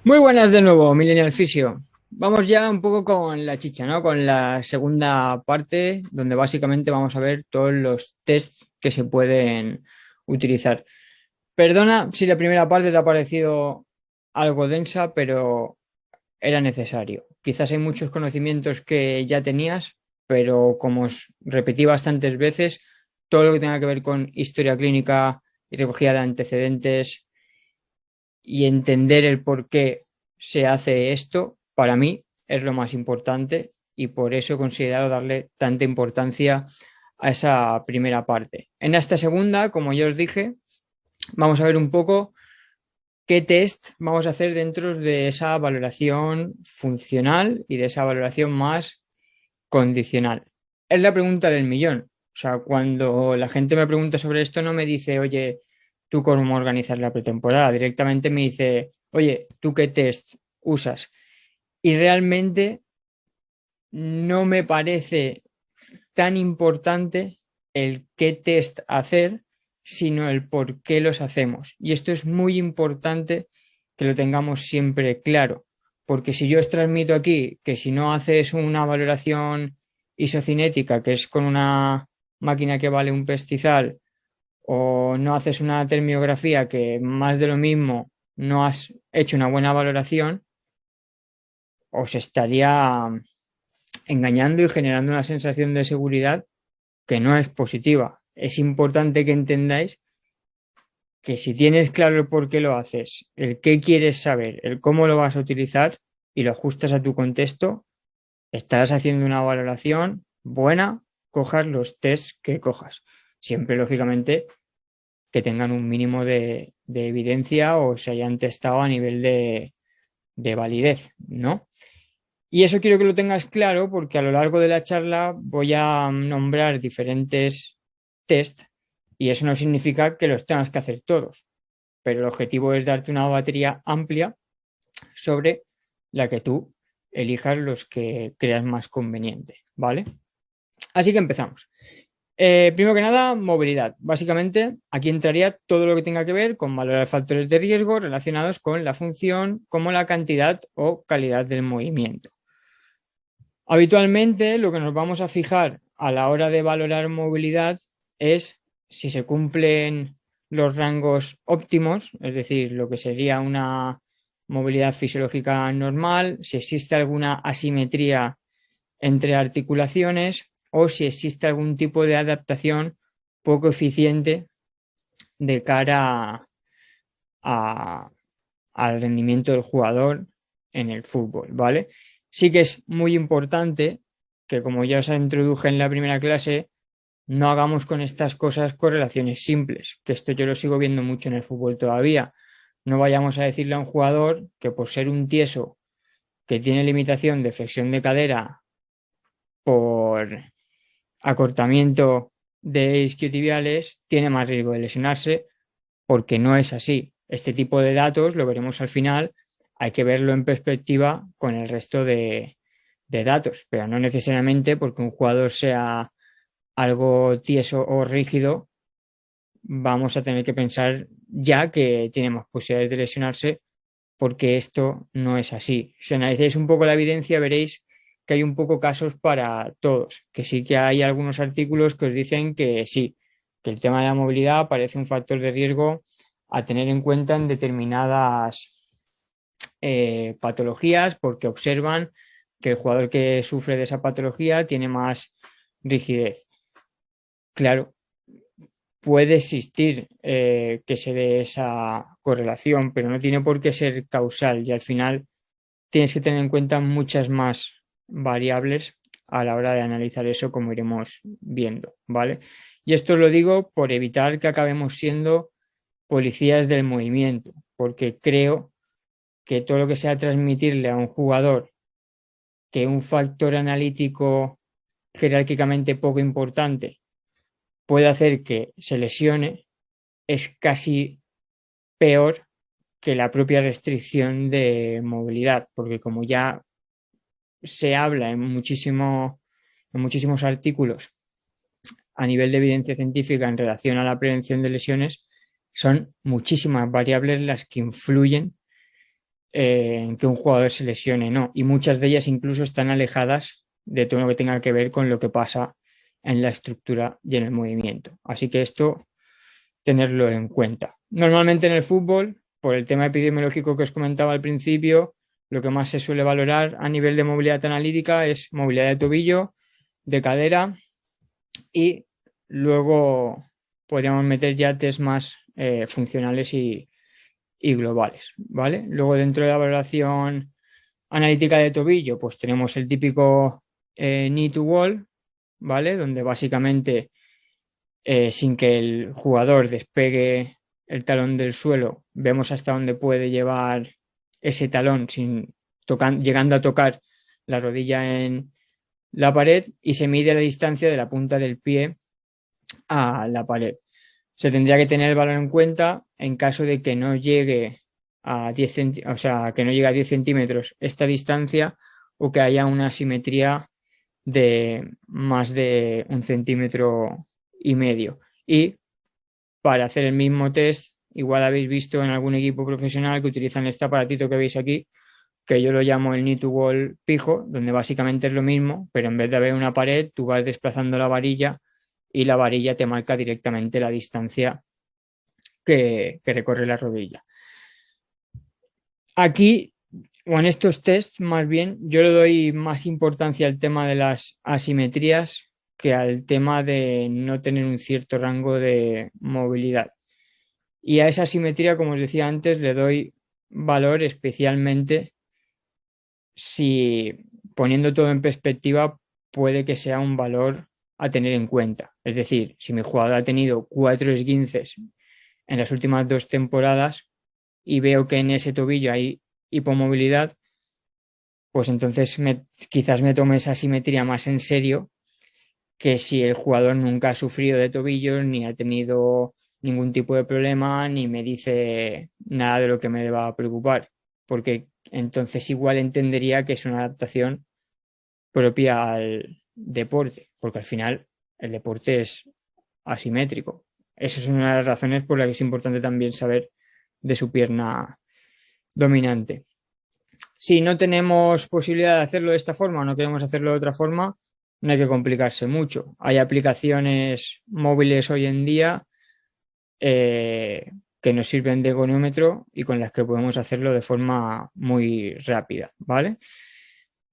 Muy buenas de nuevo, Millennial Fisio. Vamos ya un poco con la chicha, ¿no? Con la segunda parte, donde básicamente vamos a ver todos los tests que se pueden utilizar. Perdona si la primera parte te ha parecido algo densa, pero era necesario. Quizás hay muchos conocimientos que ya tenías, pero como os repetí bastantes veces, todo lo que tenga que ver con historia clínica y recogida de antecedentes y entender el por qué se hace esto, para mí es lo más importante y por eso he considerado darle tanta importancia a esa primera parte. En esta segunda, como ya os dije, vamos a ver un poco qué test vamos a hacer dentro de esa valoración funcional y de esa valoración más condicional. Es la pregunta del millón. O sea, cuando la gente me pregunta sobre esto, no me dice, oye, ¿tú cómo organizas la pretemporada? Directamente me dice, oye, ¿tú qué test usas? Y realmente no me parece tan importante el qué test hacer, sino el por qué los hacemos. Y esto es muy importante que lo tengamos siempre claro, porque si yo os transmito aquí que si no haces una valoración isocinética, que es con una máquina que vale un pastizal, o no haces una termiografía que más de lo mismo no has hecho una buena valoración, os estaría engañando y generando una sensación de seguridad que no es positiva. Es importante que entendáis que si tienes claro el por qué lo haces, el qué quieres saber, el cómo lo vas a utilizar y lo ajustas a tu contexto, estarás haciendo una valoración buena, cojas los tests que cojas. Siempre, lógicamente, que tengan un mínimo de evidencia o se hayan testado a nivel de validez, ¿no? Y eso quiero que lo tengas claro porque a lo largo de la charla voy a nombrar diferentes test y eso no significa que los tengas que hacer todos, pero el objetivo es darte una batería amplia sobre la que tú elijas los que creas más conveniente, ¿vale? Así que empezamos. Primero que nada, movilidad. Básicamente, aquí entraría todo lo que tenga que ver con valorar factores de riesgo relacionados con la función, como la cantidad o calidad del movimiento. Habitualmente, lo que nos vamos a fijar a la hora de valorar movilidad es si se cumplen los rangos óptimos, es decir, lo que sería una movilidad fisiológica normal, si existe alguna asimetría entre articulaciones o si existe algún tipo de adaptación poco eficiente de cara a, al rendimiento del jugador en el fútbol, ¿vale? Sí que es muy importante que, como ya os introduje en la primera clase, no hagamos con estas cosas correlaciones simples, que esto yo lo sigo viendo mucho en el fútbol todavía. No vayamos a decirle a un jugador que por ser un tieso que tiene limitación de flexión de cadera por acortamiento de isquiotibiales, tiene más riesgo de lesionarse, porque no es así. Este tipo de datos, lo veremos al final, hay que verlo en perspectiva con el resto de datos, pero no necesariamente porque un jugador sea algo tieso o rígido, vamos a tener que pensar ya que tiene más posibilidades de lesionarse, porque esto no es así. Si analizáis un poco la evidencia, veréis que hay un poco casos para todos, que sí que hay algunos artículos que os dicen que sí, que el tema de la movilidad parece un factor de riesgo a tener en cuenta en determinadas patologías, porque observan que el jugador que sufre de esa patología tiene más rigidez. Claro, puede existir que se dé esa correlación, pero no tiene por qué ser causal y al final tienes que tener en cuenta muchas más variables a la hora de analizar eso, como iremos viendo, ¿vale? Y esto lo digo por evitar que acabemos siendo policías del movimiento, porque creo que todo lo que sea transmitirle a un jugador que un factor analítico jerárquicamente poco importante puede hacer que se lesione es casi peor que la propia restricción de movilidad, porque como ya se habla en muchísimos artículos a nivel de evidencia científica en relación a la prevención de lesiones, son muchísimas variables las que influyen en que un jugador se lesione, no. Y muchas de ellas incluso están alejadas de todo lo que tenga que ver con lo que pasa en la estructura y en el movimiento. Así que esto, tenerlo en cuenta. Normalmente en el fútbol, por el tema epidemiológico que os comentaba al principio, lo que más se suele valorar a nivel de movilidad analítica es movilidad de tobillo, de cadera y luego podríamos meter ya test más funcionales y globales, ¿vale? Luego dentro de la valoración analítica de tobillo, pues tenemos el típico knee to wall, ¿vale? Donde básicamente sin que el jugador despegue el talón del suelo, vemos hasta dónde puede llevar ese talón sin llegando a tocar la rodilla en la pared y se mide la distancia de la punta del pie a la pared. Se tendría que tener el valor en cuenta en caso de que no llegue a 10 o sea, que no llegue a 10 centímetros esta distancia o que haya una asimetría de más de 1,5 centímetros. Y para hacer el mismo test, igual habéis visto en algún equipo profesional que utilizan este aparatito que veis aquí, que yo lo llamo el knee to wall pijo, donde básicamente es lo mismo, pero en vez de haber una pared, tú vas desplazando la varilla y la varilla te marca directamente la distancia que recorre la rodilla. Aquí, o en estos tests, más bien, yo le doy más importancia al tema de las asimetrías que al tema de no tener un cierto rango de movilidad. Y a esa asimetría, como os decía antes, le doy valor especialmente si poniendo todo en perspectiva puede que sea un valor a tener en cuenta. Es decir, si mi jugador ha tenido 4 esguinces en las últimas 2 temporadas y veo que en ese tobillo hay hipomovilidad, pues entonces quizás me tome esa asimetría más en serio que si el jugador nunca ha sufrido de tobillos ni ha tenido ningún tipo de problema ni me dice nada de lo que me deba preocupar, porque entonces igual entendería que es una adaptación propia al deporte, porque al final el deporte es asimétrico. Esa es una de las razones por las que es importante también saber de su pierna dominante. Si no tenemos posibilidad de hacerlo de esta forma o no queremos hacerlo de otra forma, no hay que complicarse mucho. Hay aplicaciones móviles hoy en día que nos sirven de gonómetro y con las que podemos hacerlo de forma muy rápida, ¿vale?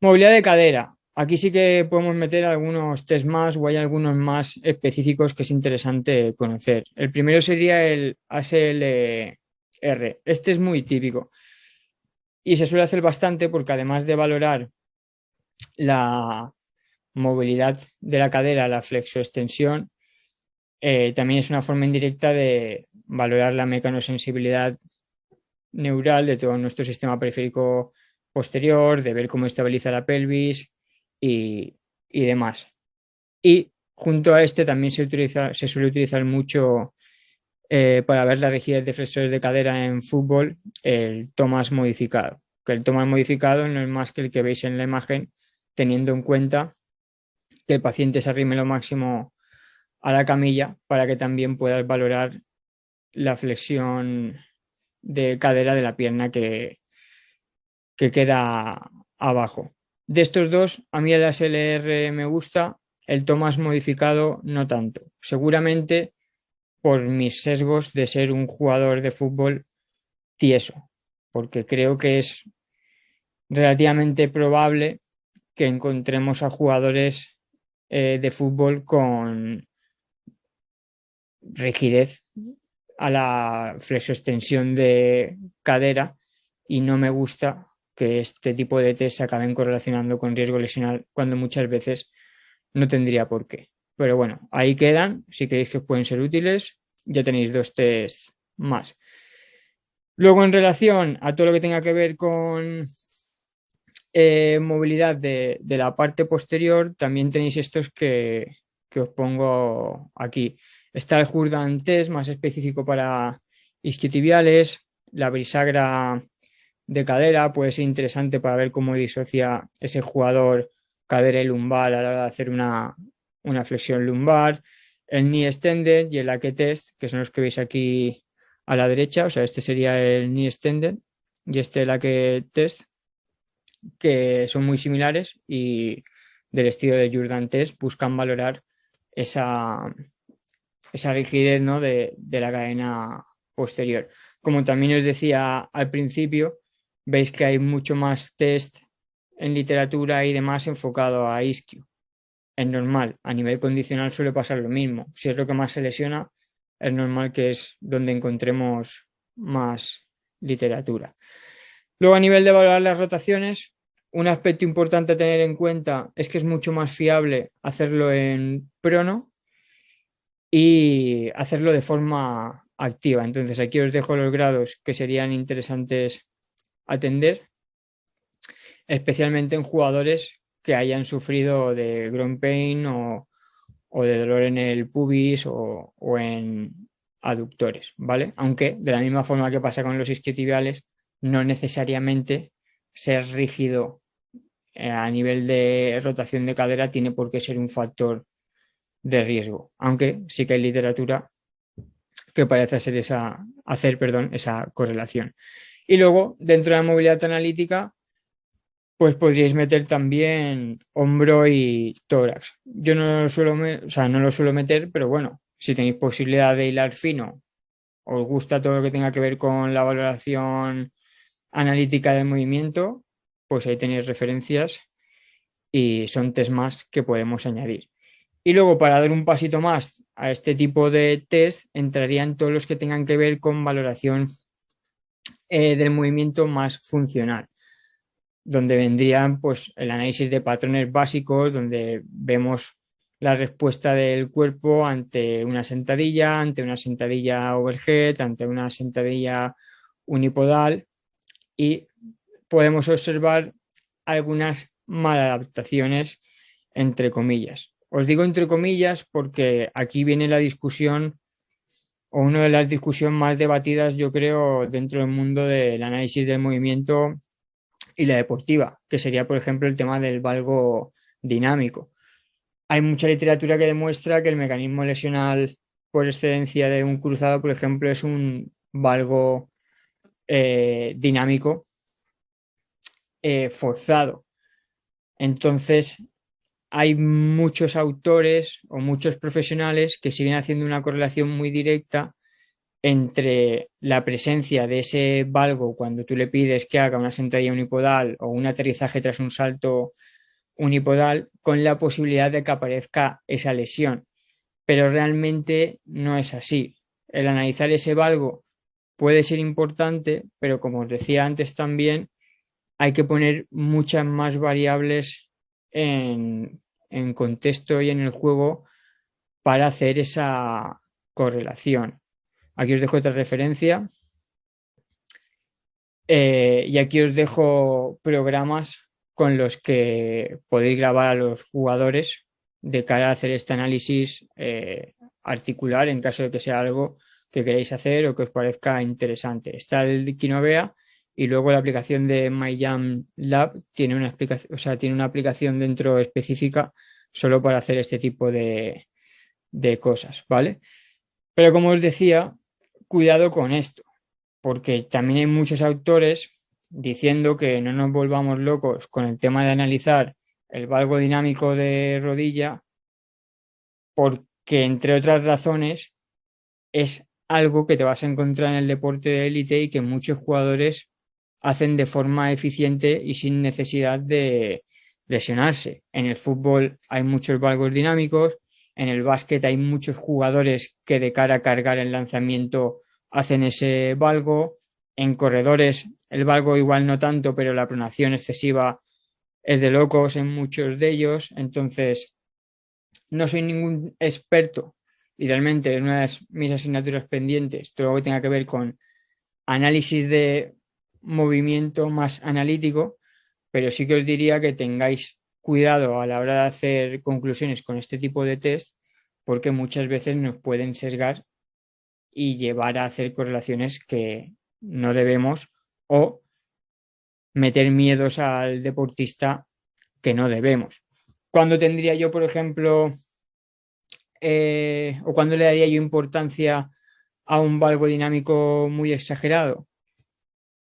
Movilidad de cadera. Aquí sí que podemos meter algunos test más o hay algunos más específicos que es interesante conocer. El primero sería el ASLR. Este es muy típico y se suele hacer bastante porque además de valorar la movilidad de la cadera, la flexoextensión, también es una forma indirecta de valorar la mecanosensibilidad neural de todo nuestro sistema periférico posterior, de ver cómo estabiliza la pelvis y demás. Y junto a este también se suele utilizar mucho para ver la rigidez de flexores de cadera en fútbol, el Thomas modificado. Que el Thomas modificado no es más que el que veis en la imagen, teniendo en cuenta que el paciente se arrime lo máximo a la camilla para que también puedas valorar la flexión de cadera de la pierna que queda abajo. De estos dos, a mí el SLR me gusta, el Thomas modificado no tanto. Seguramente por mis sesgos de ser un jugador de fútbol tieso, porque creo que es relativamente probable que encontremos a jugadores de fútbol con rigidez a la flexoextensión de cadera y no me gusta que este tipo de test se acaben correlacionando con riesgo lesional cuando muchas veces no tendría por qué. Pero bueno, ahí quedan. Si creéis que pueden ser útiles, ya tenéis 2 test más. Luego, en relación a todo lo que tenga que ver con movilidad de la parte posterior, también tenéis estos que os pongo aquí. Está el Jordan Test, más específico para isquiotibiales. La bisagra de cadera puede ser interesante para ver cómo disocia ese jugador cadera y lumbar a la hora de hacer una flexión lumbar. El knee extended y el Ake test, que son los que veis aquí a la derecha, o sea, este sería el knee extended y Stella que Test, que son muy similares y del estilo de Jordan Test buscan valorar esa, esa rigidez, ¿no? de la cadena posterior. Como también os decía al principio, veis que hay mucho más test en literatura y demás enfocado a isquio. Es normal, a nivel condicional suele pasar lo mismo. Si es lo que más se lesiona, es normal que es donde encontremos más literatura. Luego, a nivel de valorar las rotaciones, un aspecto importante a tener en cuenta es que es mucho más fiable hacerlo en prono y hacerlo de forma activa. Entonces, aquí os dejo los grados que serían interesantes atender, especialmente en jugadores que hayan sufrido de groin pain o de dolor en el pubis o en aductores, ¿vale? Aunque de la misma forma que pasa con los isquiotibiales, no necesariamente ser rígido a nivel de rotación de cadera tiene por qué ser un factor de riesgo, aunque sí que hay literatura que parece hacer esa correlación. Y luego, dentro de la movilidad analítica, pues podríais meter también hombro y tórax. Yo no lo suelo, o sea, no lo suelo meter, pero bueno, si tenéis posibilidad de hilar fino, os gusta todo lo que tenga que ver con la valoración analítica del movimiento, pues ahí tenéis referencias y son test más que podemos añadir. Y luego, para dar un pasito más a este tipo de test, entrarían todos los que tengan que ver con valoración del movimiento más funcional, donde vendrían pues el análisis de patrones básicos, donde vemos la respuesta del cuerpo ante una sentadilla overhead, ante una sentadilla unipodal, y podemos observar algunas maladaptaciones entre comillas. Os digo entre comillas porque aquí viene la discusión o una de las discusiones más debatidas, yo creo, dentro del mundo del análisis del movimiento y la deportiva, que sería, por ejemplo, el tema del valgo dinámico. Hay mucha literatura que demuestra que el mecanismo lesional por excedencia de un cruzado, por ejemplo, es un valgo dinámico forzado. Entonces, hay muchos autores o muchos profesionales que siguen haciendo una correlación muy directa entre la presencia de ese valgo cuando tú le pides que haga una sentadilla unipodal o un aterrizaje tras un salto unipodal con la posibilidad de que aparezca esa lesión. Pero realmente no es así. El analizar ese valgo puede ser importante, pero como os decía antes también, hay que poner muchas más variables en contexto y en el juego para hacer esa correlación. Aquí os dejo otra referencia y aquí os dejo programas con los que podéis grabar a los jugadores de cara a hacer este análisis articular en caso de que sea algo que queráis hacer o que os parezca interesante. Está el de Kinovea y luego la aplicación de MyJam Lab tiene una explicación, o sea, tiene una aplicación dentro específica solo para hacer este tipo de cosas, ¿vale? Pero como os decía, cuidado con esto, porque también hay muchos autores diciendo que no nos volvamos locos con el tema de analizar el valgo dinámico de rodilla, porque entre otras razones es algo que te vas a encontrar en el deporte de élite y que muchos jugadores hacen de forma eficiente y sin necesidad de lesionarse. En el fútbol hay muchos valgos dinámicos, en el básquet hay muchos jugadores que de cara a cargar el lanzamiento hacen ese valgo, en corredores el valgo igual no tanto, pero la pronación excesiva es de locos en muchos de ellos, entonces no soy ningún experto. Idealmente, es una de mis asignaturas pendientes, todo lo que tenga que ver con análisis de movimiento más analítico, pero sí que os diría que tengáis cuidado a la hora de hacer conclusiones con este tipo de test, porque muchas veces nos pueden sesgar y llevar a hacer correlaciones que no debemos o meter miedos al deportista que no debemos. ¿Cuándo tendría yo, por ejemplo, o cuándo le daría yo importancia a un valgo dinámico muy exagerado?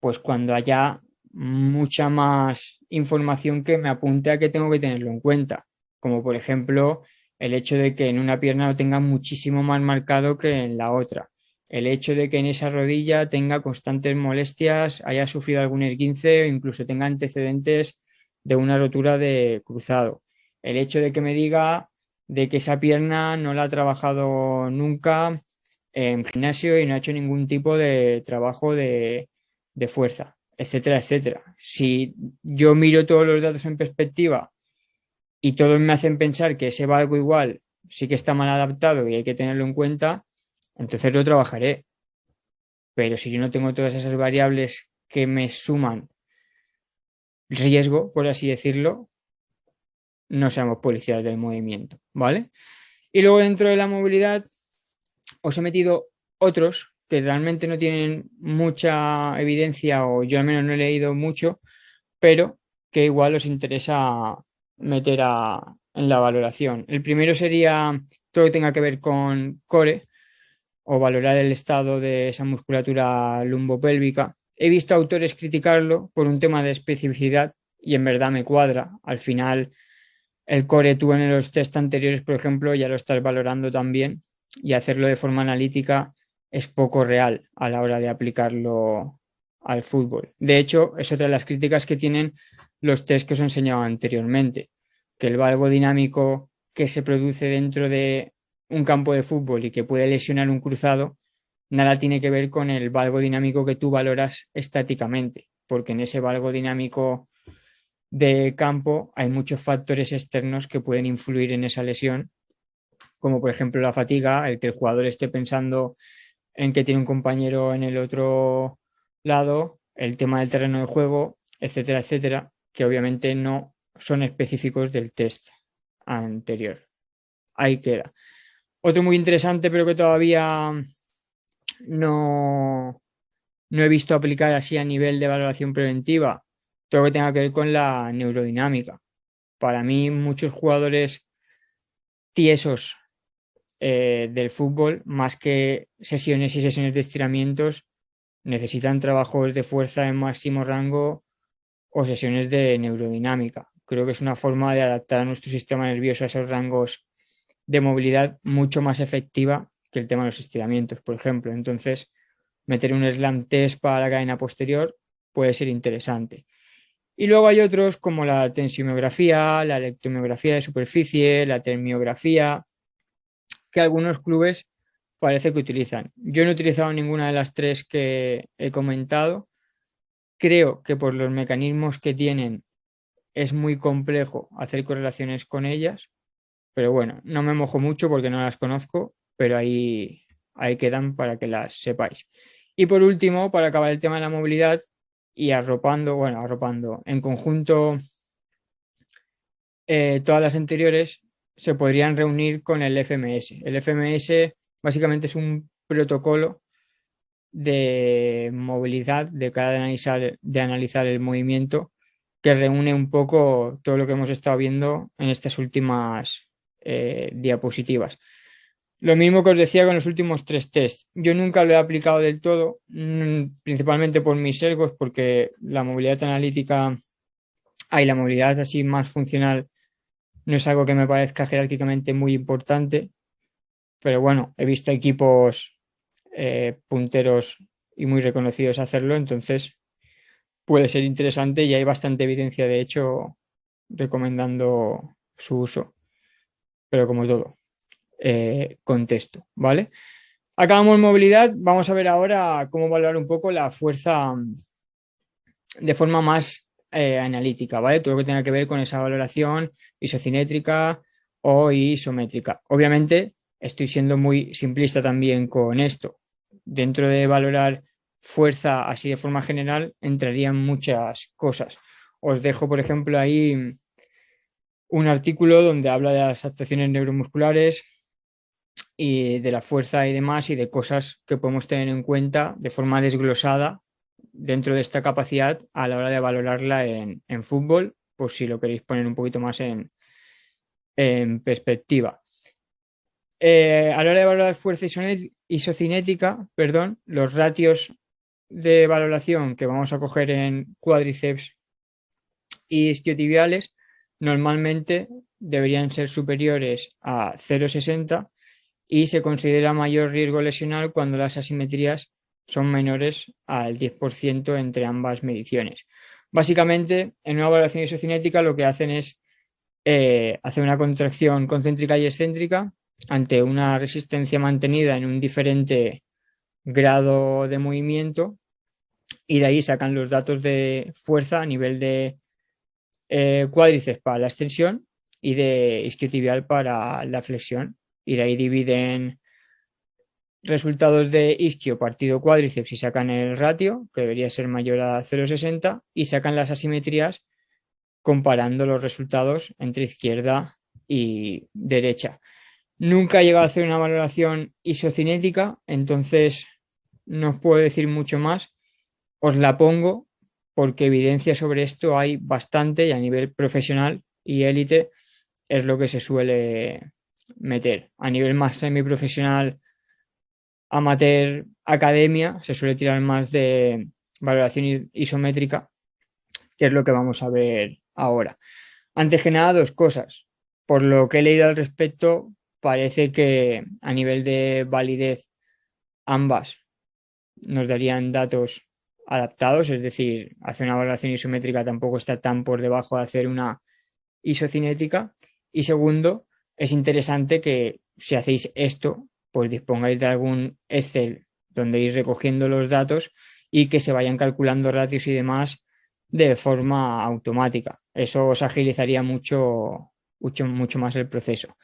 pues cuando haya mucha más información que me apunte a que tengo que tenerlo en cuenta, como por ejemplo el hecho de que en una pierna lo tenga muchísimo más marcado que en la otra, el hecho de que en esa rodilla tenga constantes molestias, haya sufrido algún esguince o incluso tenga antecedentes de una rotura de cruzado, el hecho de que me diga de que esa pierna no la ha trabajado nunca en gimnasio y no ha hecho ningún tipo de trabajo de fuerza, etcétera, etcétera. Si yo miro todos los datos en perspectiva y todos me hacen pensar que ese valgo igual sí que está mal adaptado y hay que tenerlo en cuenta, entonces lo trabajaré. Pero si yo no tengo todas esas variables que me suman riesgo, por así decirlo, no seamos policías del movimiento, ¿vale? Y luego dentro de la movilidad os he metido otros que realmente no tienen mucha evidencia o yo al menos no he leído mucho, pero que igual os interesa meter en la valoración. El primero sería todo lo que tenga que ver con core o valorar el estado de esa musculatura lumbopélvica. He visto autores criticarlo por un tema de especificidad y en verdad me cuadra. Al final, el core tú en los test anteriores, por ejemplo, ya lo estás valorando también y hacerlo de forma analítica es poco real a la hora de aplicarlo al fútbol. De hecho, es otra de las críticas que tienen los test que os he enseñado anteriormente, que el valgo dinámico que se produce dentro de un campo de fútbol y que puede lesionar un cruzado, nada tiene que ver con el valgo dinámico que tú valoras estáticamente, porque en ese valgo dinámico de campo hay muchos factores externos que pueden influir en esa lesión, como por ejemplo la fatiga, el que el jugador esté pensando en que tiene un compañero en el otro lado, el tema del terreno de juego, etcétera, etcétera, que obviamente no son específicos del test anterior. Ahí queda. Otro muy interesante, pero que todavía no, no he visto aplicar así a nivel de valoración preventiva, todo lo que tenga que ver con la neurodinámica. Para mí, muchos jugadores tiesos del fútbol, más que sesiones y sesiones de estiramientos, necesitan trabajos de fuerza en máximo rango o sesiones de neurodinámica. Creo que es una forma de adaptar a nuestro sistema nervioso a esos rangos de movilidad mucho más efectiva que el tema de los estiramientos, por ejemplo. Entonces, meter un slam test para la cadena posterior puede ser interesante. Y luego hay otros como la tensiomiografía, la electromiografía de superficie, la termiografía, que algunos clubes parece que utilizan. Yo no he utilizado ninguna de las tres que he comentado. Creo que por los mecanismos que tienen es muy complejo hacer correlaciones con ellas, pero bueno, no me mojo mucho porque no las conozco, pero ahí quedan para que las sepáis. Y por último, para acabar el tema de la movilidad y arropando en conjunto todas las anteriores se podrían reunir con el FMS. El FMS básicamente es un protocolo de movilidad de cara de analizar el movimiento que reúne un poco todo lo que hemos estado viendo en estas últimas diapositivas. Lo mismo que os decía con los últimos tres tests. Yo nunca lo he aplicado del todo, principalmente por mis sesgos, porque la movilidad analítica, la movilidad así más funcional no es algo que me parezca jerárquicamente muy importante, pero bueno, he visto equipos punteros y muy reconocidos hacerlo, entonces puede ser interesante y hay bastante evidencia, de hecho, recomendando su uso, pero como todo, contexto, ¿vale? Acabamos movilidad, vamos a ver ahora cómo valorar un poco la fuerza de forma más analítica, ¿vale? Todo lo que tenga que ver con esa valoración isocinétrica o isométrica. Obviamente, estoy siendo muy simplista también con esto. Dentro de valorar fuerza así de forma general, entrarían muchas cosas. Os dejo, por ejemplo, ahí un artículo donde habla de las adaptaciones neuromusculares y de la fuerza y demás y de cosas que podemos tener en cuenta de forma desglosada dentro de esta capacidad a la hora de valorarla en fútbol, por si lo queréis poner un poquito más en perspectiva. A la hora de valorar fuerza isocinética, perdón, los ratios de valoración que vamos a coger en cuádriceps y isquiotibiales normalmente deberían ser superiores a 0,60 y se considera mayor riesgo lesional cuando las asimetrías son menores al 10% entre ambas mediciones. Básicamente, en una valoración isocinética lo que hacen es hacer una contracción concéntrica y excéntrica ante una resistencia mantenida en un diferente grado de movimiento y de ahí sacan los datos de fuerza a nivel de cuádriceps para la extensión y de isquiotibial para la flexión. Y de ahí dividen resultados de isquio partido cuádriceps y sacan el ratio, que debería ser mayor a 0,60, y sacan las asimetrías comparando los resultados entre izquierda y derecha. Nunca he llegado a hacer una valoración isocinética, entonces no os puedo decir mucho más. Os la pongo porque evidencia sobre esto hay bastante y a nivel profesional y élite es lo que se suele meter. A nivel más semiprofesional, amateur, academia, se suele tirar más de valoración isométrica, que es lo que vamos a ver ahora. Antes que nada, dos cosas. Por lo que he leído al respecto, parece que a nivel de validez ambas nos darían datos adaptados, es decir, hacer una valoración isométrica tampoco está tan por debajo de hacer una isocinética. Y segundo, es interesante que si hacéis esto, pues dispongáis de algún Excel donde ir recogiendo los datos y que se vayan calculando ratios y demás de forma automática. Eso os agilizaría mucho más el proceso.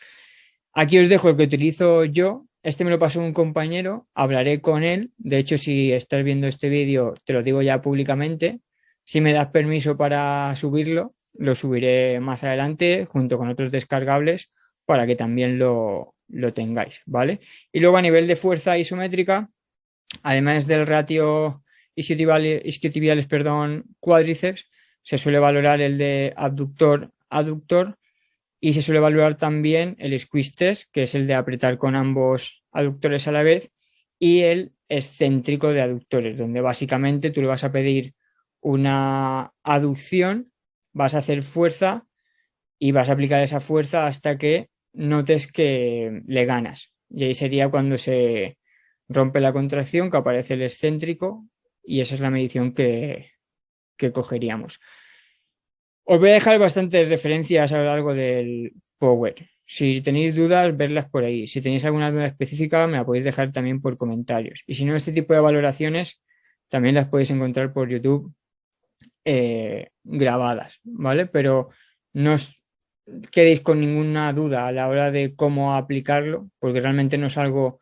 Aquí os dejo el que utilizo yo. Este me lo pasó un compañero, hablaré con él. De hecho, si estás viendo este vídeo, te lo digo ya públicamente. Si me das permiso para subirlo, lo subiré más adelante junto con otros descargables para que también lo tengáis, ¿vale? Y luego a nivel de fuerza isométrica, además del ratio isquiotibiales, cuádriceps, se suele valorar el de abductor-aductor y se suele valorar también el squeeze test, que es el de apretar con ambos aductores a la vez, y el excéntrico de aductores, donde básicamente tú le vas a pedir una aducción, vas a hacer fuerza y vas a aplicar esa fuerza hasta que notes que le ganas. Y ahí sería cuando se rompe la contracción, que aparece el excéntrico, y esa es la medición que cogeríamos. Os voy a dejar bastantes referencias a lo largo del Power. Si tenéis dudas, verlas por ahí. Si tenéis alguna duda específica, me la podéis dejar también por comentarios. Y si no, este tipo de valoraciones también las podéis encontrar por YouTube grabadas, ¿vale? Pero no os quedéis con ninguna duda a la hora de cómo aplicarlo, porque realmente no es algo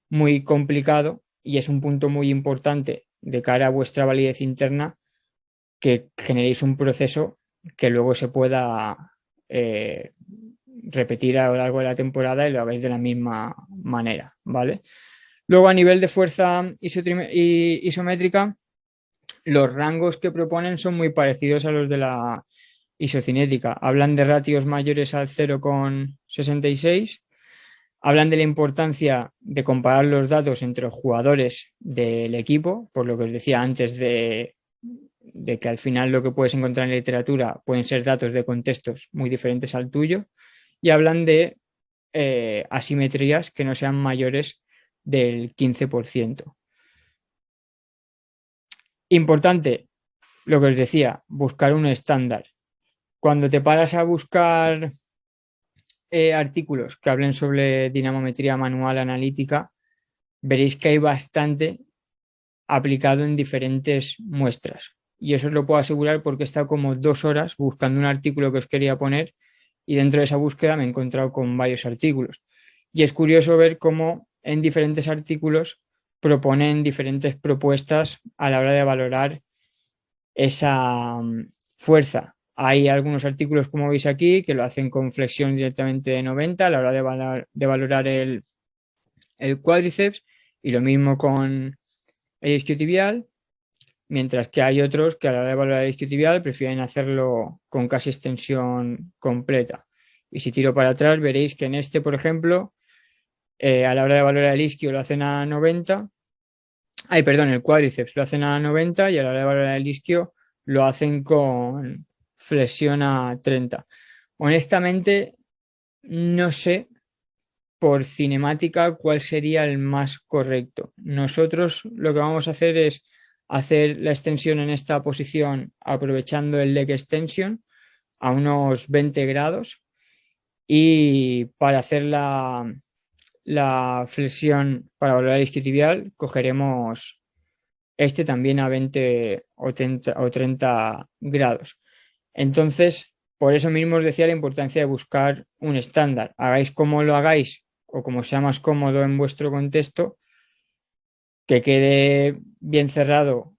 muy complicado y es un punto muy importante de cara a vuestra validez interna que generéis un proceso que luego se pueda repetir a lo largo de la temporada y lo hagáis de la misma manera, ¿vale? Luego, a nivel de fuerza isométrica, los rangos que proponen son muy parecidos a los de la isocinética. Hablan de ratios mayores al 0,66. Hablan de la importancia de comparar los datos entre los jugadores del equipo, por lo que os decía antes de que al final lo que puedes encontrar en la literatura pueden ser datos de contextos muy diferentes al tuyo, y hablan de asimetrías que no sean mayores del 15%. Importante, lo que os decía, buscar un estándar. Cuando te paras a buscar artículos que hablen sobre dinamometría manual analítica, veréis que hay bastante aplicado en diferentes muestras. Y eso os lo puedo asegurar porque he estado como 2 horas buscando un artículo que os quería poner y dentro de esa búsqueda me he encontrado con varios artículos. Y es curioso ver cómo en diferentes artículos proponen diferentes propuestas a la hora de valorar esa fuerza. Hay algunos artículos, como veis aquí, que lo hacen con flexión directamente de 90 a la hora de valorar el cuádriceps y lo mismo con el isquiotibial, mientras que hay otros que a la hora de valorar el isquiotibial prefieren hacerlo con casi extensión completa. Y si tiro para atrás, veréis que en este, por ejemplo, a la hora de valorar el isquio lo hacen a 90 Ay, perdón, el cuádriceps lo hacen a 90 y a la hora de valorar el isquio lo hacen con flexión a 30. Honestamente, no sé por cinemática cuál sería el más correcto. Nosotros lo que vamos a hacer es hacer la extensión en esta posición aprovechando el leg extension a unos 20 grados y para hacer la flexión para valorar el isquiotibial cogeremos este también a 20 o 30 grados. Entonces, por eso mismo os decía la importancia de buscar un estándar. Hagáis como lo hagáis o como sea más cómodo en vuestro contexto, que quede bien cerrado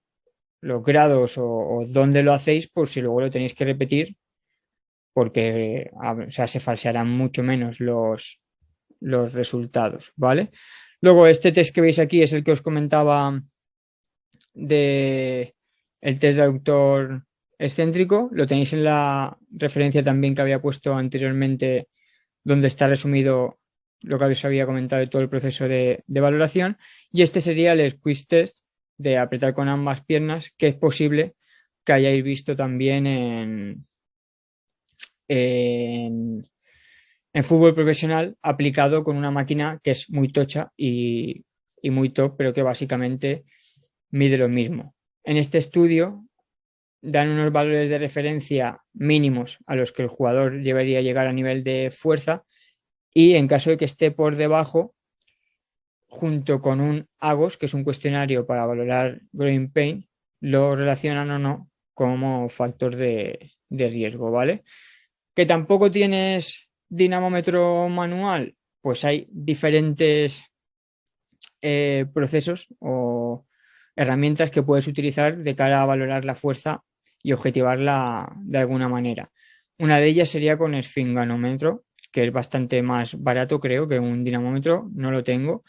los grados o dónde lo hacéis, por si luego lo tenéis que repetir, porque o sea, se falsearán mucho menos los resultados, ¿vale? Luego, este test que veis aquí es el que os comentaba de el test de autor excéntrico. Lo tenéis en la referencia también que había puesto anteriormente, donde está resumido lo que os había comentado de todo el proceso de valoración. Y este sería el squeeze test de apretar con ambas piernas, que es posible que hayáis visto también en, en fútbol profesional aplicado con una máquina que es muy tocha y muy top, pero que básicamente mide lo mismo. En este estudio dan unos valores de referencia mínimos a los que el jugador debería llegar a nivel de fuerza y en caso de que esté por debajo, junto con un AGOS, que es un cuestionario para valorar growing pain, lo relacionan o no como factor de riesgo, ¿vale? Que tampoco tienes dinamómetro manual, pues hay diferentes procesos o herramientas que puedes utilizar de cara a valorar la fuerza y objetivarla de alguna manera. Una de ellas sería con esfinganómetro, que es bastante más barato, creo, que un dinamómetro, no lo tengo.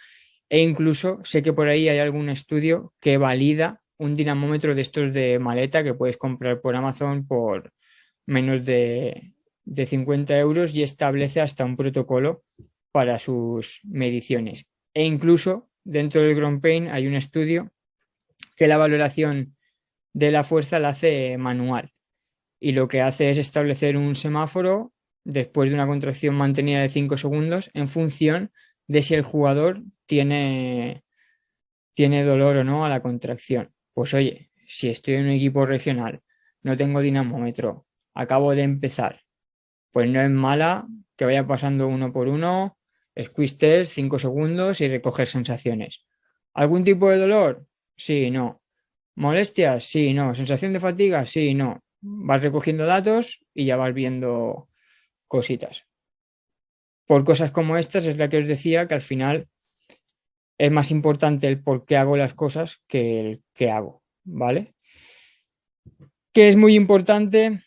E incluso sé que por ahí hay algún estudio que valida un dinamómetro de estos de maleta que puedes comprar por Amazon por menos de 50 euros y establece hasta un protocolo para sus mediciones. E incluso dentro del Ground Pain hay un estudio que la valoración de la fuerza la hace manual y lo que hace es establecer un semáforo después de una contracción mantenida de 5 segundos en función de si el jugador tiene dolor o no a la contracción. Pues oye, si estoy en un equipo regional, no tengo dinamómetro, acabo de empezar, pues no es mala que vaya pasando uno por uno, squeeze test, 5 segundos y recoger sensaciones. ¿Algún tipo de dolor? Sí, no. ¿Molestias? Sí, no. ¿Sensación de fatiga? Sí, no. Vas recogiendo datos y ya vas viendo cositas. Por cosas como estas es la que os decía que al final es más importante el por qué hago las cosas que el qué hago, ¿vale? Que es muy importante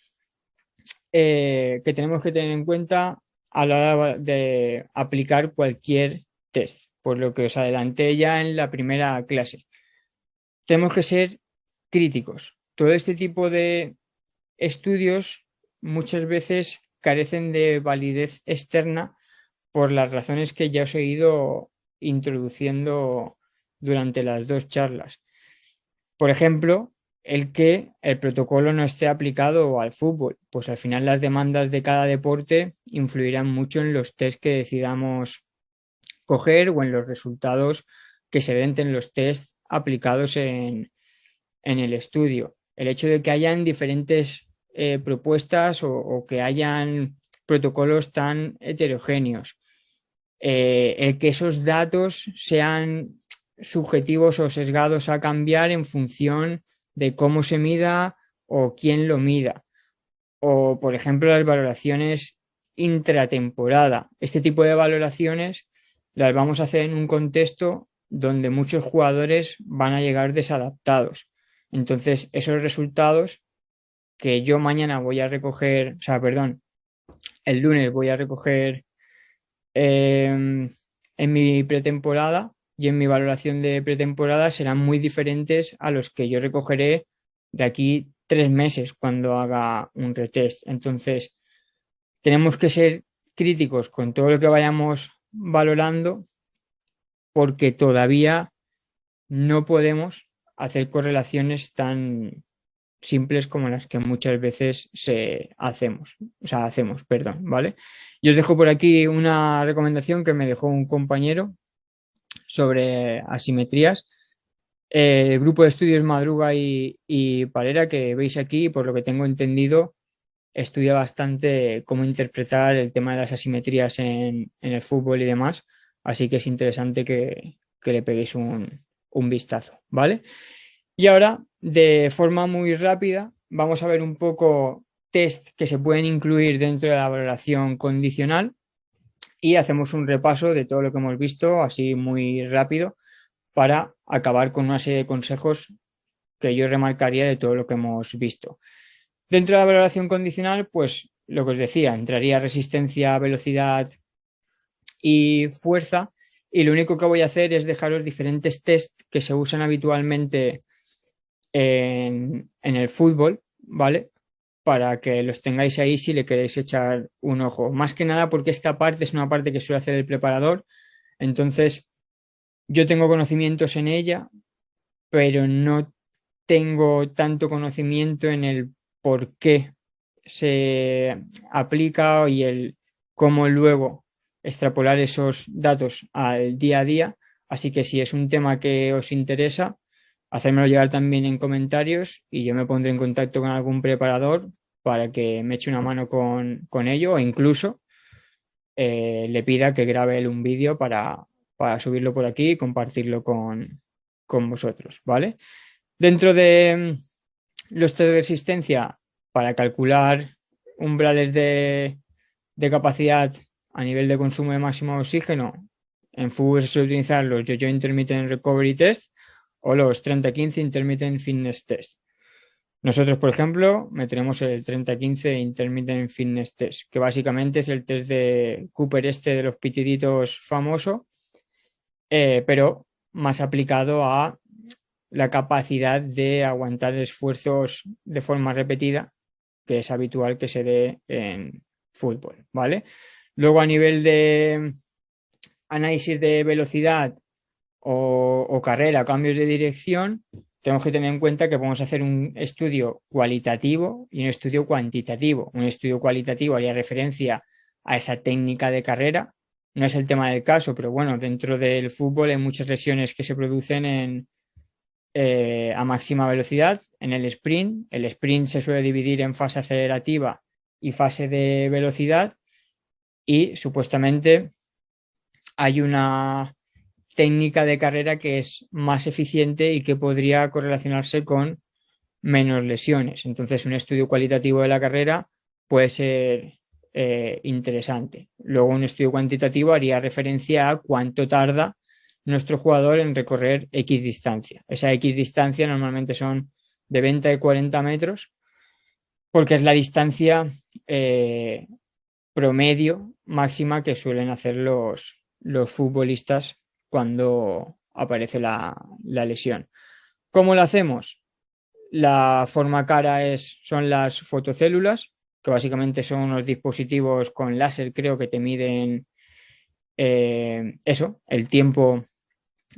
que tenemos que tener en cuenta a la hora de aplicar cualquier test, por lo que os adelanté ya en la primera clase. Tenemos que ser críticos. Todo este tipo de estudios muchas veces carecen de validez externa por las razones que ya os he ido introduciendo durante las dos charlas. Por ejemplo, el que el protocolo no esté aplicado al fútbol, pues al final las demandas de cada deporte influirán mucho en los test que decidamos coger o en los resultados que se den en los test aplicados en el estudio. El hecho de que hayan diferentes propuestas o que hayan protocolos tan heterogéneos, el que esos datos sean subjetivos o sesgados a cambiar en función de cómo se mida o quién lo mida. O, por ejemplo, las valoraciones intratemporada. Este tipo de valoraciones las vamos a hacer en un contexto donde muchos jugadores van a llegar desadaptados. Entonces, esos resultados que yo mañana voy a recoger, o sea, perdón, el lunes voy a recoger en mi pretemporada y en mi valoración de pretemporada serán muy diferentes a los que yo recogeré de aquí 3 meses cuando haga un retest. Entonces, tenemos que ser críticos con todo lo que vayamos valorando porque todavía no podemos hacer correlaciones tan simples como las que muchas veces hacemos, perdón, ¿vale? Yo os dejo por aquí una recomendación que me dejó un compañero sobre asimetrías. El grupo de estudios Madruga y Parera que veis aquí, por lo que tengo entendido, estudia bastante cómo interpretar el tema de las asimetrías en el fútbol y demás, así que es interesante que le peguéis un vistazo, ¿vale? Y ahora, de forma muy rápida, vamos a ver un poco test que se pueden incluir dentro de la valoración condicional y hacemos un repaso de todo lo que hemos visto, así muy rápido, para acabar con una serie de consejos que yo remarcaría de todo lo que hemos visto. Dentro de la valoración condicional, pues lo que os decía, entraría resistencia, velocidad y fuerza. Y lo único que voy a hacer es dejaros diferentes test que se usan habitualmente en el fútbol, ¿vale? Para que los tengáis ahí si le queréis echar un ojo. Más que nada porque esta parte es una parte que suele hacer el preparador. Entonces, yo tengo conocimientos en ella, pero no tengo tanto conocimiento en el por qué se aplica y el cómo luego extrapolar esos datos al día a día. Así que si es un tema que os interesa, hacérmelo llegar también en comentarios y yo me pondré en contacto con algún preparador para que me eche una mano con ello o incluso le pida que grabe él un vídeo para subirlo por aquí y compartirlo con vosotros, ¿vale? Dentro de los test de resistencia, para calcular umbrales de capacidad a nivel de consumo de máximo oxígeno, en fútbol se suele utilizar los Yo-Yo Intermittent Recovery Test o los 30-15 Intermittent Fitness Test. Nosotros, por ejemplo, meteremos el 30-15 Intermittent Fitness Test, que básicamente es el test de Cooper de los pitiditos famoso, pero más aplicado a la capacidad de aguantar esfuerzos de forma repetida, que es habitual que se dé en fútbol, ¿vale? Luego a nivel de análisis de velocidad o carrera, cambios de dirección, tenemos que tener en cuenta que podemos hacer un estudio cualitativo y un estudio cuantitativo. Un estudio cualitativo haría referencia a esa técnica de carrera. No es el tema del caso, pero bueno, dentro del fútbol hay muchas lesiones que se producen a máxima velocidad en el sprint. El sprint se suele dividir en fase acelerativa y fase de velocidad y supuestamente hay una técnica de carrera que es más eficiente y que podría correlacionarse con menos lesiones. Entonces, un estudio cualitativo de la carrera puede ser interesante. Luego, un estudio cuantitativo haría referencia a cuánto tarda nuestro jugador en recorrer X distancia. Esa X distancia normalmente son de 20 a 40 metros, porque es la distancia promedio máxima que suelen hacer los futbolistas cuando aparece la lesión. ¿Cómo lo hacemos? La forma cara son las fotocélulas, que básicamente son unos dispositivos con láser, creo que te miden el tiempo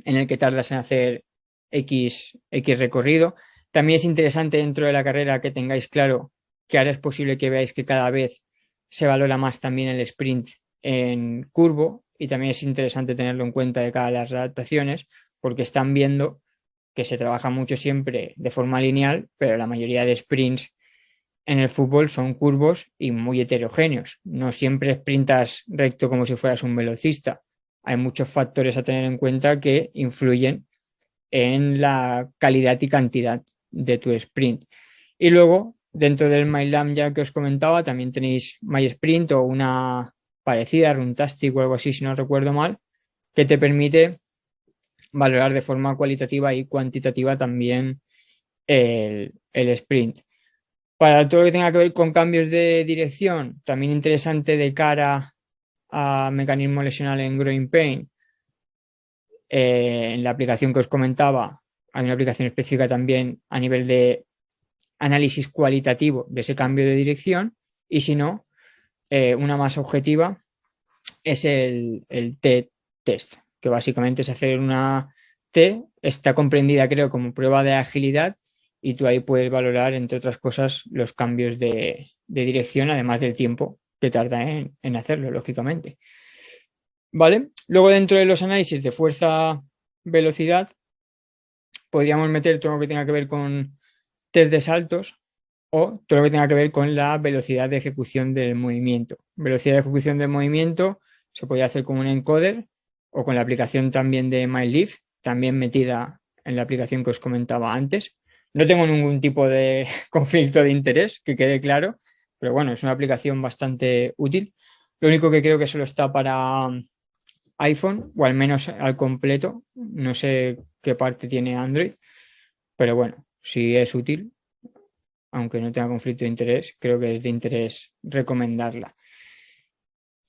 en el que tardas en hacer X recorrido. También es interesante dentro de la carrera que tengáis claro que ahora es posible que veáis que cada vez se valora más también el sprint en curvo y también es interesante tenerlo en cuenta de cara a las adaptaciones porque están viendo que se trabaja mucho siempre de forma lineal, pero la mayoría de sprints en el fútbol son curvos y muy heterogéneos. No siempre sprintas recto como si fueras un velocista. Hay muchos factores a tener en cuenta que influyen en la calidad y cantidad de tu sprint. Y luego, dentro del MyLam que os comentaba, también tenéis MySprint o una parecida, Runtastic o algo así, si no recuerdo mal, que te permite valorar de forma cualitativa y cuantitativa también el sprint. Para todo lo que tenga que ver con cambios de dirección, también interesante de cara a mecanismo lesional en growing pain, en la aplicación que os comentaba, hay una aplicación específica también a nivel de análisis cualitativo de ese cambio de dirección y si no, una más objetiva es el T-test, que básicamente es hacer una T está comprendida, creo, como prueba de agilidad y tú ahí puedes valorar, entre otras cosas, los cambios de dirección, además del tiempo que tarda en hacerlo, lógicamente. ¿Vale? Luego, dentro de los análisis de fuerza-velocidad, podríamos meter todo lo que tenga que ver con test de saltos o todo lo que tenga que ver con la velocidad de ejecución del movimiento. Velocidad de ejecución del movimiento se puede hacer con un encoder o con la aplicación también de MyLeaf, también metida en la aplicación que os comentaba antes. No tengo ningún tipo de conflicto de interés, que quede claro, pero bueno, es una aplicación bastante útil. Lo único que creo que solo está para iPhone, o al menos al completo. No sé qué parte tiene Android, pero bueno, si es útil, aunque no tenga conflicto de interés, creo que es de interés recomendarla.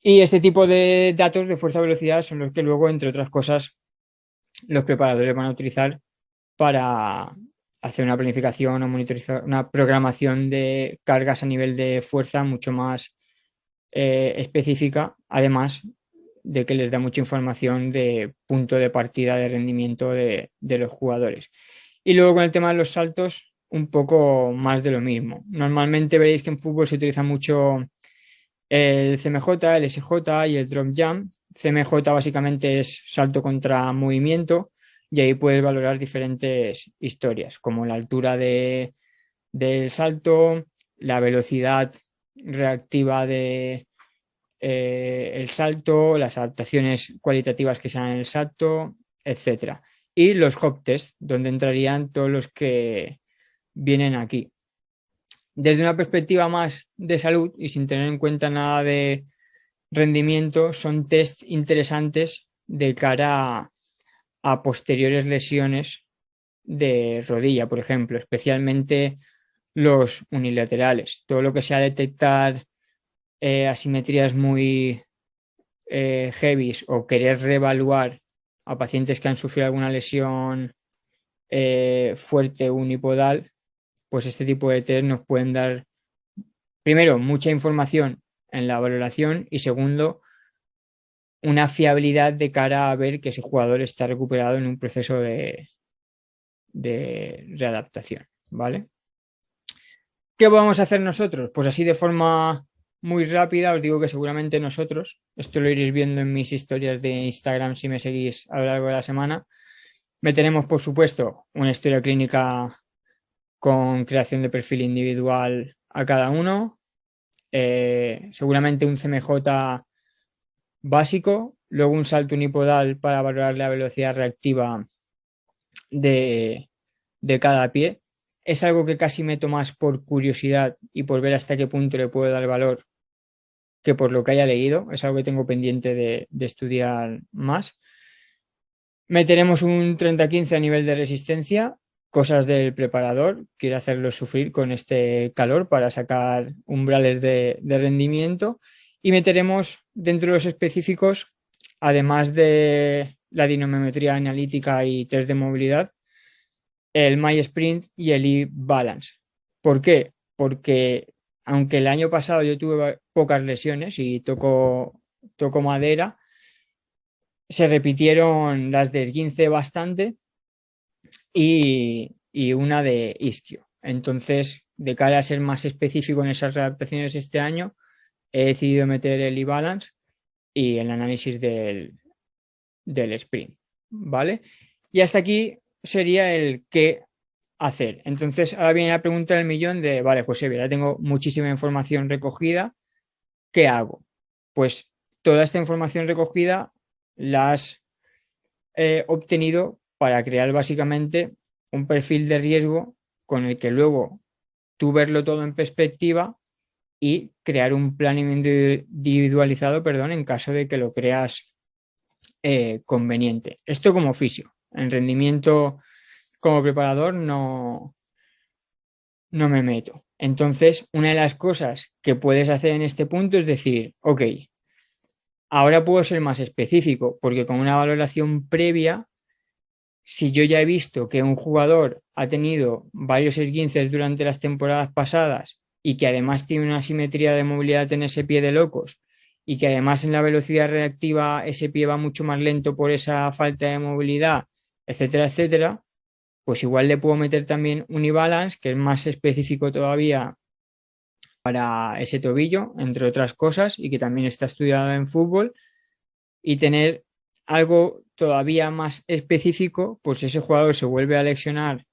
Y este tipo de datos de fuerza-velocidad son los que luego, entre otras cosas, los preparadores van a utilizar para hacer una planificación o monitorizar una programación de cargas a nivel de fuerza mucho más específica, además de que les da mucha información de punto de partida de rendimiento de los jugadores. Y luego con el tema de los saltos, un poco más de lo mismo. Normalmente veréis que en fútbol se utiliza mucho el CMJ, el SJ y el drop jump. CMJ básicamente es salto contra movimiento y ahí puedes valorar diferentes historias, como la altura del salto, la velocidad reactiva de el salto, las adaptaciones cualitativas que sean en el salto, etcétera. Y los hop test, donde entrarían todos los que vienen aquí. Desde una perspectiva más de salud y sin tener en cuenta nada de rendimiento, son test interesantes de cara a posteriores lesiones de rodilla, por ejemplo, especialmente los unilaterales. Todo lo que sea detectar asimetrías muy heavies o querer reevaluar a pacientes que han sufrido alguna lesión fuerte unipodal, pues este tipo de test nos pueden dar, primero, mucha información en la valoración y segundo, una fiabilidad de cara a ver que ese jugador está recuperado en un proceso de readaptación, ¿vale? ¿Qué vamos a hacer nosotros? Pues así de forma muy rápida, os digo que seguramente nosotros, esto lo iréis viendo en mis historias de Instagram si me seguís a lo largo de la semana, meteremos por supuesto una historia clínica con creación de perfil individual a cada uno, seguramente un CMJ básico, luego un salto unipodal para valorar la velocidad reactiva de cada pie. Es algo que casi meto más por curiosidad y por ver hasta qué punto le puedo dar valor que por lo que haya leído. Es algo que tengo pendiente de estudiar más. Meteremos un 30-15 a nivel de resistencia, cosas del preparador. Quiere hacerlo sufrir con este calor para sacar umbrales de rendimiento. Y meteremos dentro de los específicos, además de la dinamometría analítica y test de movilidad, el MySprint y el eBalance. ¿Por qué? Porque aunque el año pasado yo tuve pocas lesiones y toco madera, se repitieron las de esguince bastante y una de isquio. Entonces, de cara a ser más específico en esas adaptaciones este año, he decidido meter el eBalance y el análisis del sprint, ¿vale? Y hasta aquí sería el qué hacer. Entonces, ahora viene la pregunta del millón de, vale, pues ya tengo muchísima información recogida, ¿qué hago? Pues toda esta información recogida la has obtenido para crear básicamente un perfil de riesgo con el que luego tú verlo todo en perspectiva y crear un plan individualizado, perdón, en caso de que lo creas conveniente. Esto como fisio. En rendimiento como preparador no me meto. Entonces, una de las cosas que puedes hacer en este punto es decir, ok, ahora puedo ser más específico, porque con una valoración previa, si yo ya he visto que un jugador ha tenido varios esguinces durante las temporadas pasadas y que además tiene una simetría de movilidad en ese pie de locos y que además en la velocidad reactiva ese pie va mucho más lento por esa falta de movilidad etcétera, etcétera, pues igual le puedo meter también un e-balance que es más específico todavía para ese tobillo, entre otras cosas, y que también está estudiado en fútbol, y tener algo todavía más específico, pues ese jugador se vuelve a lesionar,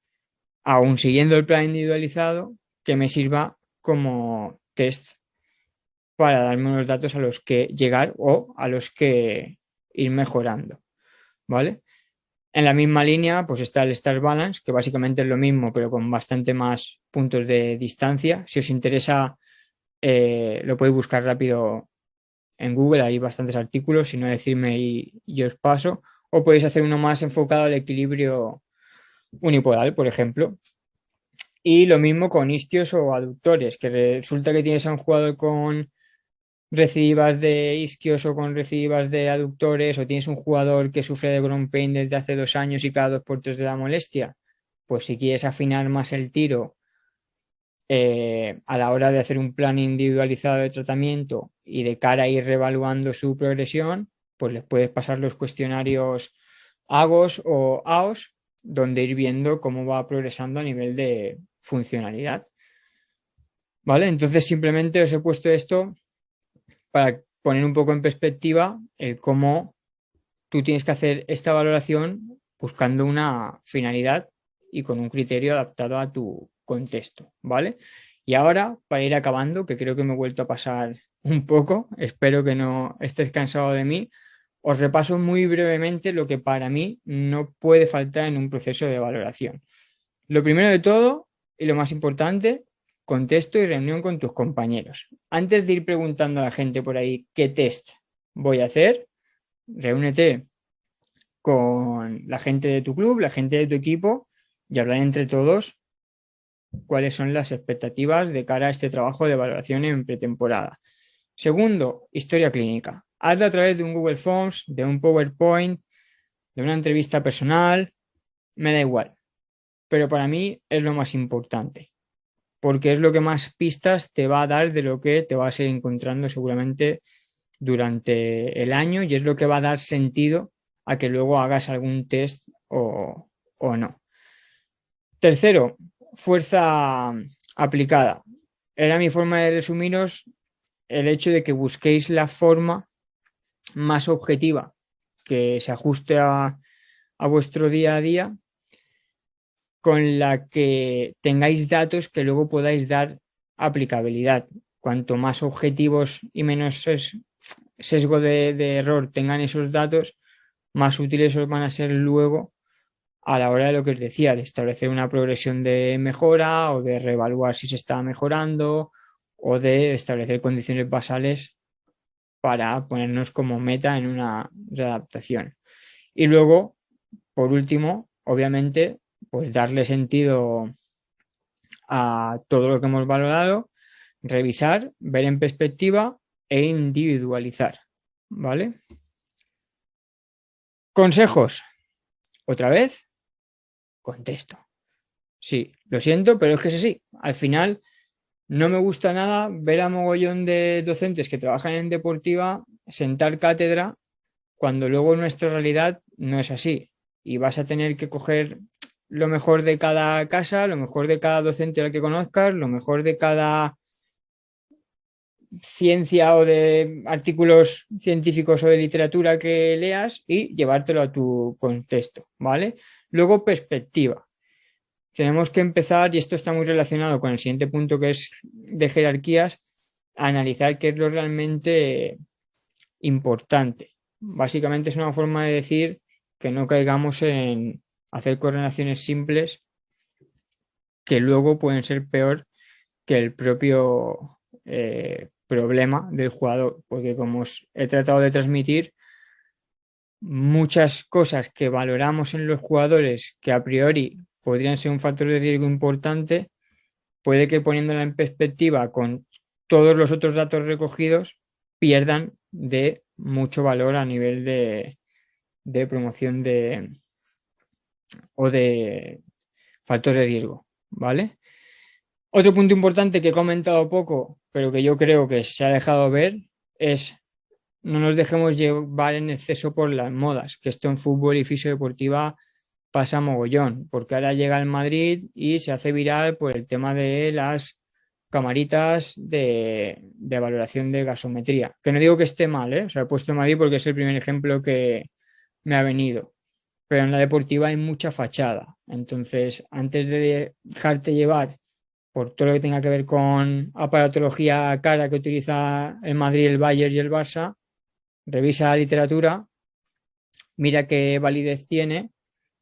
aún siguiendo el plan individualizado, que me sirva como test para darme unos datos a los que llegar o a los que ir mejorando, ¿vale? En la misma línea, pues está el Star Balance, que básicamente es lo mismo, pero con bastante más puntos de distancia. Si os interesa, lo podéis buscar rápido en Google, hay bastantes artículos, si no decirme y os paso. O podéis hacer uno más enfocado al equilibrio unipodal, por ejemplo. Y lo mismo con isquios o aductores, que resulta que tienes a un jugador con recidivas de isquios o con recidivas de aductores, o tienes un jugador que sufre de groin pain desde hace 2 años y cada 2 por 3 de la molestia, pues si quieres afinar más el tiro a la hora de hacer un plan individualizado de tratamiento y de cara a ir reevaluando su progresión, pues les puedes pasar los cuestionarios AGOS o AOS, donde ir viendo cómo va progresando a nivel de funcionalidad. ¿Vale? Entonces simplemente os he puesto esto para poner un poco en perspectiva el cómo tú tienes que hacer esta valoración buscando una finalidad y con un criterio adaptado a tu contexto, ¿vale? Y ahora, para ir acabando, que creo que me he vuelto a pasar un poco, espero que no estés cansado de mí, os repaso muy brevemente lo que para mí no puede faltar en un proceso de valoración. Lo primero de todo, y lo más importante, contexto y reunión con tus compañeros. Antes de ir preguntando a la gente por ahí qué test voy a hacer, reúnete con la gente de tu club, la gente de tu equipo, y hablar entre todos cuáles son las expectativas de cara a este trabajo de valoración en pretemporada. Segundo, historia clínica. Hazlo a través de un Google Forms, de un PowerPoint, de una entrevista personal, me da igual. Pero para mí es lo más importante, porque es lo que más pistas te va a dar de lo que te vas a ir encontrando seguramente durante el año, y es lo que va a dar sentido a que luego hagas algún test o no. Tercero, fuerza aplicada. Era mi forma de resumiros el hecho de que busquéis la forma más objetiva que se ajuste a vuestro día a día, con la que tengáis datos que luego podáis dar aplicabilidad. Cuanto más objetivos y menos sesgo de error tengan esos datos, más útiles os van a ser luego a la hora de lo que os decía, de establecer una progresión de mejora o de reevaluar si se está mejorando o de establecer condiciones basales para ponernos como meta en una readaptación. Y luego, por último, obviamente, pues darle sentido a todo lo que hemos valorado, revisar, ver en perspectiva e individualizar. ¿Vale? Consejos. Otra vez, contesto. Sí, lo siento, pero es que es así. Al final, no me gusta nada ver a mogollón de docentes que trabajan en deportiva sentar cátedra cuando luego nuestra realidad no es así. Y vas a tener que coger lo mejor de cada casa, lo mejor de cada docente al que conozcas, lo mejor de cada ciencia o de artículos científicos o de literatura que leas y llevártelo a tu contexto, ¿vale? Luego, perspectiva. Tenemos que empezar, y esto está muy relacionado con el siguiente punto, que es de jerarquías, a analizar qué es lo realmente importante. Básicamente es una forma de decir que no caigamos en hacer correlaciones simples que luego pueden ser peor que el propio problema del jugador, porque como os he tratado de transmitir, muchas cosas que valoramos en los jugadores que a priori podrían ser un factor de riesgo importante, puede que poniéndola en perspectiva con todos los otros datos recogidos pierdan de mucho valor a nivel de promoción o de factor de riesgo, ¿vale? Otro punto importante que he comentado poco, pero que yo creo que se ha dejado ver, es no nos dejemos llevar en exceso por las modas, que esto en fútbol y fisiodeportiva pasa mogollón, porque ahora llega el Madrid y se hace viral por el tema de las camaritas de valoración de gasometría. Que no digo que esté mal, ¿eh? O sea, he puesto Madrid porque es el primer ejemplo que me ha venido. Pero en la deportiva hay mucha fachada. Entonces, antes de dejarte llevar por todo lo que tenga que ver con aparatología cara que utiliza el Madrid, el Bayern y el Barça, revisa la literatura, mira qué validez tiene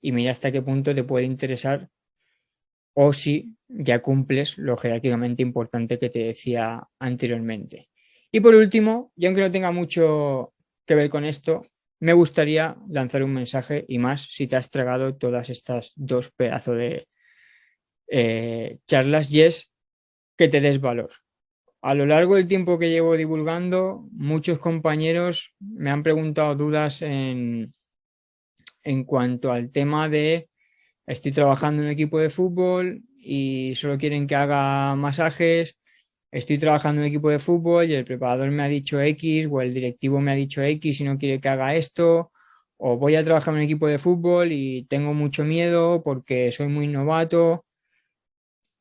y mira hasta qué punto te puede interesar o si ya cumples lo jerárquicamente importante que te decía anteriormente. Y por último, y aunque no tenga mucho que ver con esto, me gustaría lanzar un mensaje y más si te has tragado todas estas dos pedazos de charlas y es que te des valor. A lo largo del tiempo que llevo divulgando, muchos compañeros me han preguntado dudas en cuanto al tema de estoy trabajando en un equipo de fútbol y solo quieren que haga masajes, estoy trabajando en un equipo de fútbol y el preparador me ha dicho X o el directivo me ha dicho X y no quiere que haga esto, o voy a trabajar en un equipo de fútbol y tengo mucho miedo porque soy muy novato.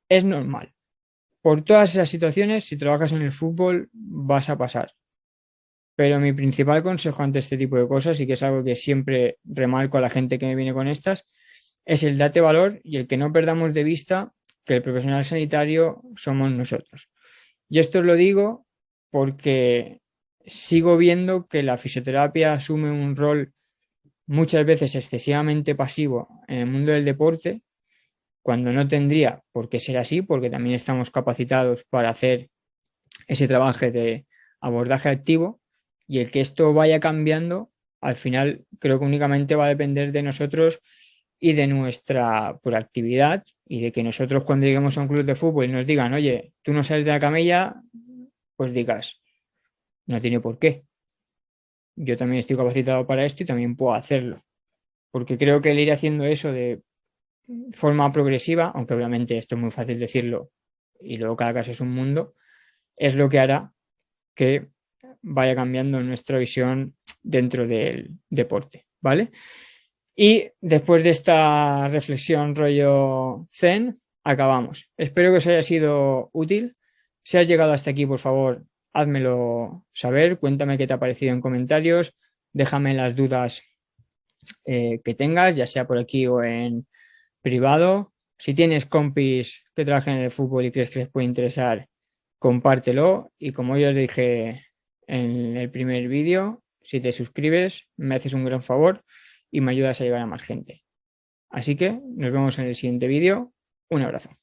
Es normal. Por todas esas situaciones, si trabajas en el fútbol, vas a pasar. Pero mi principal consejo ante este tipo de cosas, y que es algo que siempre remarco a la gente que me viene con estas, es el date valor y el que no perdamos de vista que el profesional sanitario somos nosotros. Y esto os lo digo porque sigo viendo que la fisioterapia asume un rol muchas veces excesivamente pasivo en el mundo del deporte, cuando no tendría por qué ser así, porque también estamos capacitados para hacer ese trabajo de abordaje activo y el que esto vaya cambiando, al final creo que únicamente va a depender de nosotros y de nuestra proactividad y de que nosotros cuando lleguemos a un club de fútbol y nos digan, oye, tú no sales de la camilla, pues digas, no tiene por qué. Yo también estoy capacitado para esto y también puedo hacerlo. Porque creo que el ir haciendo eso de forma progresiva, aunque obviamente esto es muy fácil decirlo y luego cada caso es un mundo, es lo que hará que vaya cambiando nuestra visión dentro del deporte, ¿vale? Y después de esta reflexión rollo zen, acabamos. Espero que os haya sido útil. Si has llegado hasta aquí, por favor, házmelo saber. Cuéntame qué te ha parecido en comentarios. Déjame las dudas que tengas, ya sea por aquí o en privado. Si tienes compis que trabajan en el fútbol y crees que les puede interesar, compártelo. Y como yo os dije en el primer vídeo, si te suscribes, me haces un gran favor y me ayudas a llegar a más gente. Así que nos vemos en el siguiente vídeo. Un abrazo.